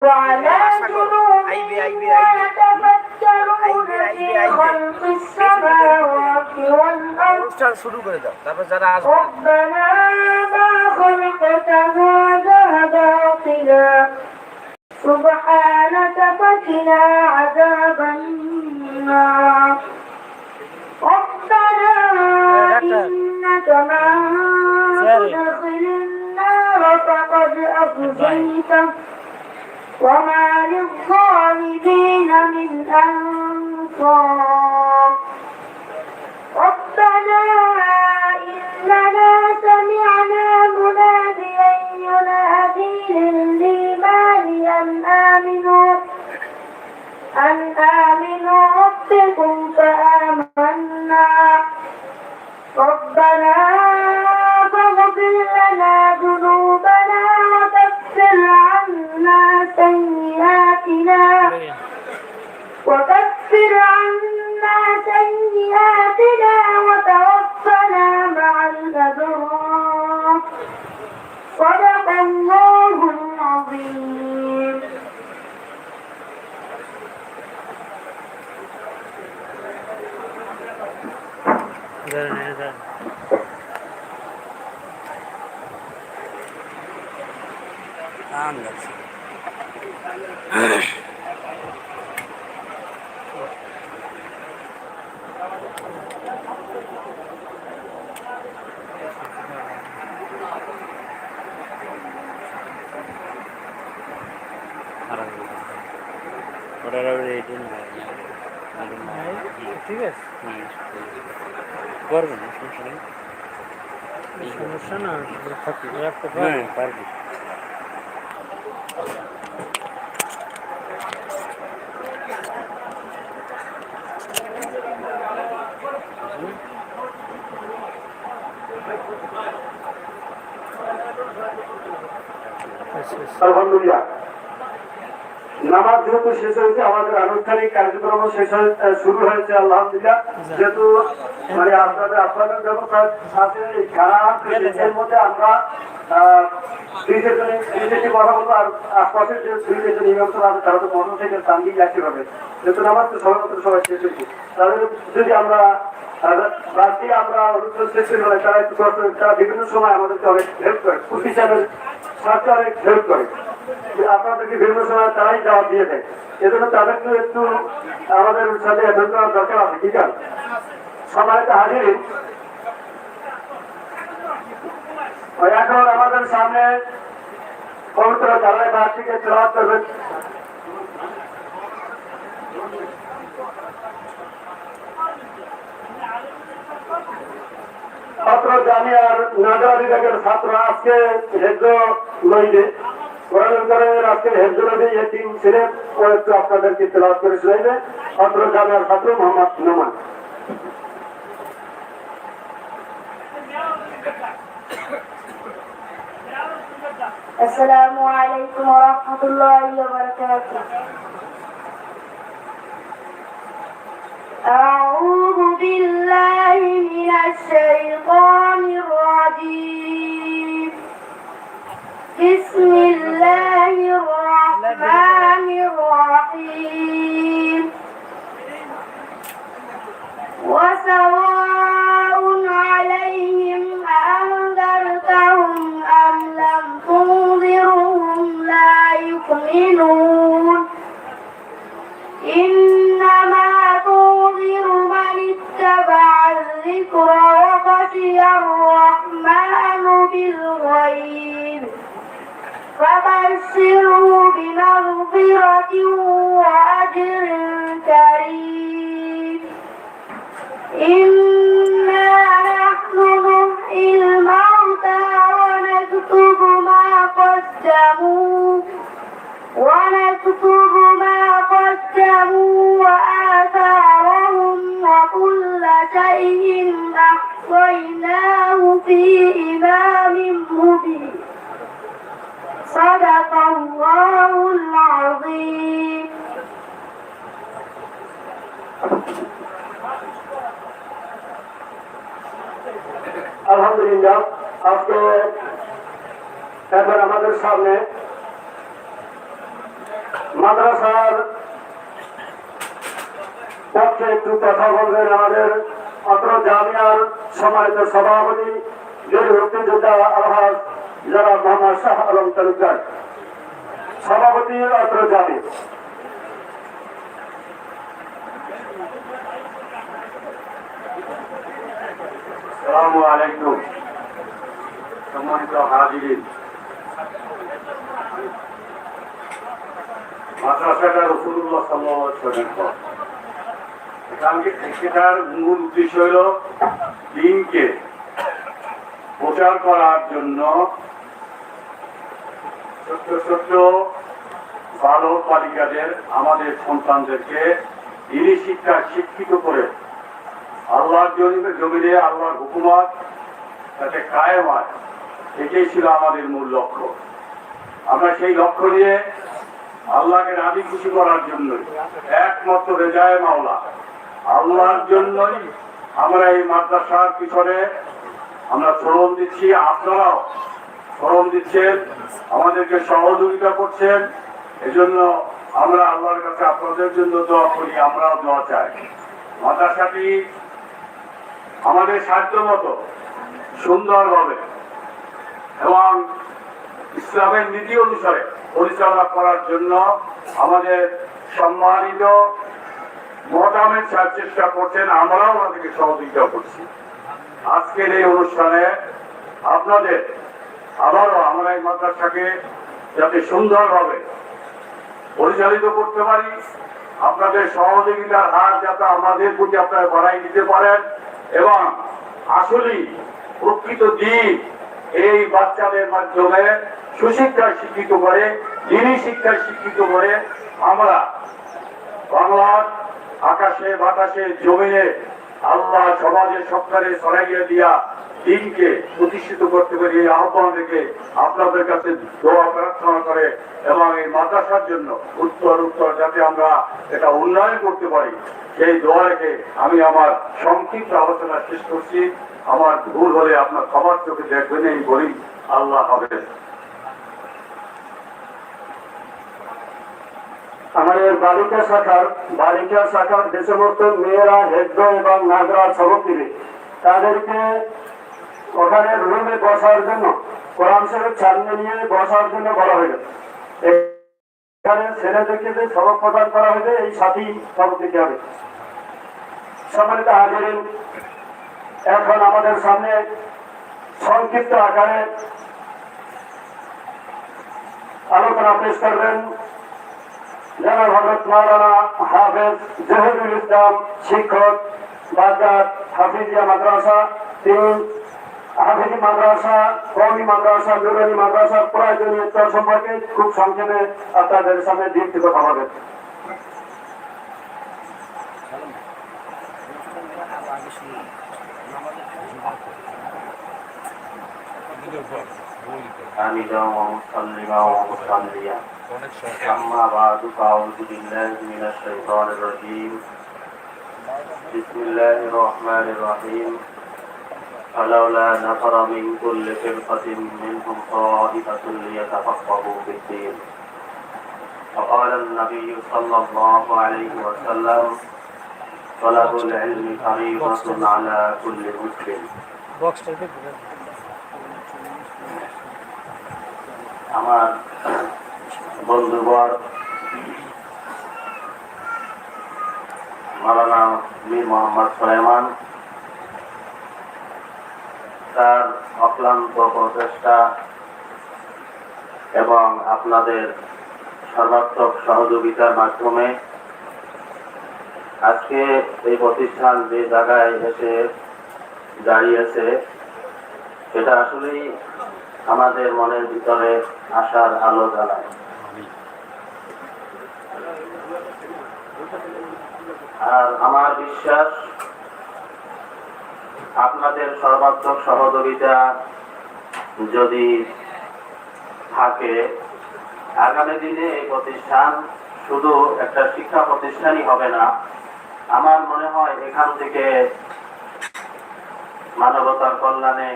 وعلى جنوبهم يتفكرون في خلق السماوات والأرض ربنا ما خلقت هذا باطلا سبحانك فقنا عذاب النار ربنا إنك من تدخل النار فقد أخزيته وما للظالمين من أنصار ربنا إننا سمعنا مناديا ينادي للإيمان أن آمنوا ربكم فآمنا ربنا فاغفر لنا ذنوبنا وكفر عنا سيئاتنا وتوفنا مع الأبرار صدق الله العظيم. ঠিক আছে করবেন সমস্যা না পারবি আলহামদুলিল্লাহ নামাজ যেহেতু শেষ হয়েছে আমাদের আনুষ্ঠানিক কার্যক্রম শুরু হয়েছে আলহামদুলিল্লাহ যেহেতু মানে আপনাদের ব্যবস্থা আছে এর মধ্যে আমরা কথা বলবো আর আশপাশের যে দুইজন ইমাম আছে তারা তো মন থেকে তান্দি যাচ্ছে হবে যেহেতু নামাজ তো সবাই শেষ হয়েছে তাহলে যদি আমরা রাত্রি আমরা অনুষ্ঠান শেষ হলে তারা একটু তারা বিভিন্ন সময় আমাদেরকে অনেক হেল্প করে খুশি চ্যানেল স্বাস্থ্য অনেক হেল্প করে আপনাদেরকে বিভিন্ন সময় তারাই জবাব দিয়ে দেয় এজন্য তাদেরকে একটু আমাদের সাথে অ্যাটেন্ড করার দরকার আছে ঠিক আছে সবাইকে হাজির এখন আমাদের সামনে পবিত্র জালায় বাদ থেকে তেলাওয়াত করবেন ছাত্র জামিয়ার নাজরা বিভাগের ছাত্র আজকে হেজ্জ লইবে কোরআনের আজকে হেজ্জ লইবে এই তিন ছেলে ও একটু আপনাদেরকে তেলাওয়াত করে শোনাইবে ছাত্র জামিয়ার ছাত্র মোহাম্মদ নোমান। السلام عليكم ورحمة الله وبركاته. أعوذ بالله من الشيطان الرجيم. بسم الله الرحمن الرحيم. وسواء عليهم أأنذرتهم أم لم تنذرهم لا يؤمنون إنما تنذر من اتبع الذكر وخشي الرحمن بالغيب فبشره بمغفرة وأجر كريم. إنا نحن نحيي الموتى ونكتب ما قدموا وآثارهم وكل شيء أحصيناه في إمام مبين. صدق الله العظيم. আলহামদুলিল্লাহ আজকে এবার আমাদের সামনে মাদ্রাসার পক্ষে একটু কথা বলবেন আমাদের অত্র জামিয়ার সম্মানিত সভাপতি জরুরি মুক্তিযোদ্ধা আলহাজ যারা মোহাম্মদ শাহ আলম তালুকদার, সভাপতি অত্র জামিয়া। আসসালামু আলাইকুম। সম্মানিত হাজিরিন, মাদ্রাসাটা রাসূলুল্লাহ সাল্লাল্লাহু আলাইহি ওয়াসাল্লাম এটার মূল উদ্দেশ্য হল দিনকে প্রচার করার জন্য ছোট্ট ছোট্ট বালক বালিকাদের, আমাদের সন্তানদেরকে দিনী শিক্ষা শিক্ষিত করে আল্লাহর জমিনে আল্লাহর হুকুমত যাতে কায়েম হয়, এটাই ছিল আমাদের মূল লক্ষ্য। আমরা সেই লক্ষ্য নিয়ে আল্লাহকে রাজি খুশি করার জন্য, একমাত্র রেজায়ে মাওলা আল্লাহর জন্যই আমরা এই মাদ্রাসার পিছনে আমরা শ্রম দিচ্ছি। আপনারাও শ্রম দিচ্ছেন, আমাদেরকে সহযোগিতা করছেন। এজন্য আমরা আল্লাহর কাছে আপনাদের জন্য দোয়া করি, আমরাও দোয়া চাই। মাদ্রাসাটি আমাদের সাধ্য মতো সুন্দরভাবে এবং ইসলামের নীতি অনুসারে পরিচালনা করার জন্য আমাদের সম্মানিত মোহতামিম সাহেব চেষ্টা করছেন, আমরাও ওনাদেরকে সহযোগিতা করছি। আজকের এই অনুষ্ঠানে আপনাদের আবারও আমরা এই মাদ্রাসাকে যাতে সুন্দরভাবে পরিচালিত করতে পারি, আপনাদের সহযোগিতার হার যাতে আমাদের প্রতি আপনারা বাড়াই দিতে পারেন এবং আসলেই প্রকৃত দিন এই বাচ্চাদের মাধ্যমে সুশিক্ষায় শিক্ষিত করে, দিনী শিক্ষায় শিক্ষিত করে আমরা বাংলার আকাশে বাতাসে জমিনে আল্লাহ সমাজের সরকারে ছড়াইয়া দিয়া দিনকে প্রতিষ্ঠিত করতে পারি। এই আহ্বান রেখে আপনাদের কাছে দোয়া প্রার্থনা করে এবং এই মাদ্রাসার জন্য উত্তর যাতে আমরা এটা উন্নয়ন করতে পারি, সেই দোয়া রেখে আমি আমার সংক্ষিপ্ত আলোচনা শেষ করছি। আমার ভুল হলে আপনার ক্ষমার চোখে দেখবেন, এই বলি। আল্লাহ হাফেজ। আমাদের বালিকা শাখার যে সমস্ত মেয়েরা হেদ্র এবং নাগরা সবক দিবে, তাদেরকে ওখানে রুমে বসার জন্য কোরআন শরীফ সামনে নিয়ে বসার জন্য বলা হইল। এখানে ছেলেদেরকে যে সবক প্রদান করা হবে, এই সাথী সবক দিতে হবে। সম্মানিত হাজিরিন, এখন আমাদের সামনে সংক্ষিপ্ত আকারে আলোচনা পেশ করবেন জনাব হযরত মাওলানা হাফেজ জহিরুল ইসলাম, শিক্ষক, বাগদাদ হাফিজিয়া মাদ্রাসা। তিনি হাফিজি মাদ্রাসা, কওমি মাদ্রাসা, নুরানি মাদ্রাসার প্রয়োজনীয়তা সম্পর্কে খুব সংক্ষেপে আপনাদের সামনে দীপ্ত কথা বলবেন। حامدا ومصليا ومصليا أما بعد فأعوذ بالله من الشيطان الرجيم بسم الله الرحمن الرحيم فلولا نفر من كل فرقة منهم طائفة ليتفقهوا في الدين فقال النبي صلى الله عليه وسلم طلب العلم فريضة على كل مسلم আমার বন্ধুবর মাওলানা মীর মোহাম্মদ সুলাইমান, তার অক্লান্ত প্রচেষ্টা এবং আপনাদের সর্বাত্মক সহযোগিতার মাধ্যমে আজকে এই প্রতিষ্ঠান যে জায়গায় এসে দাঁড়িয়েছে, সেটা আসলেই আমাদের মনের ভিতরে আশার আলো জ্বালায়। আর আমার বিশ্বাস, আপনাদের সর্বাত্মক সহযোগিতা যদি থাকে, আগামী দিনে এই প্রতিষ্ঠান শুধু একটা শিক্ষা প্রতিষ্ঠানই হবে না, আমার মনে হয় এখান থেকে মানবতার কল্যাণে,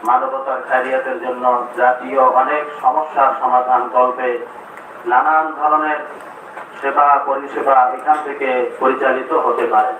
মানবতার খায়রিয়াতের জন্য জাতীয় অনেক সমস্যার সমাধান কল্পে নানান ধরনের সেবা পরিষেবা এখান থেকে পরিচালিত হতে পারে।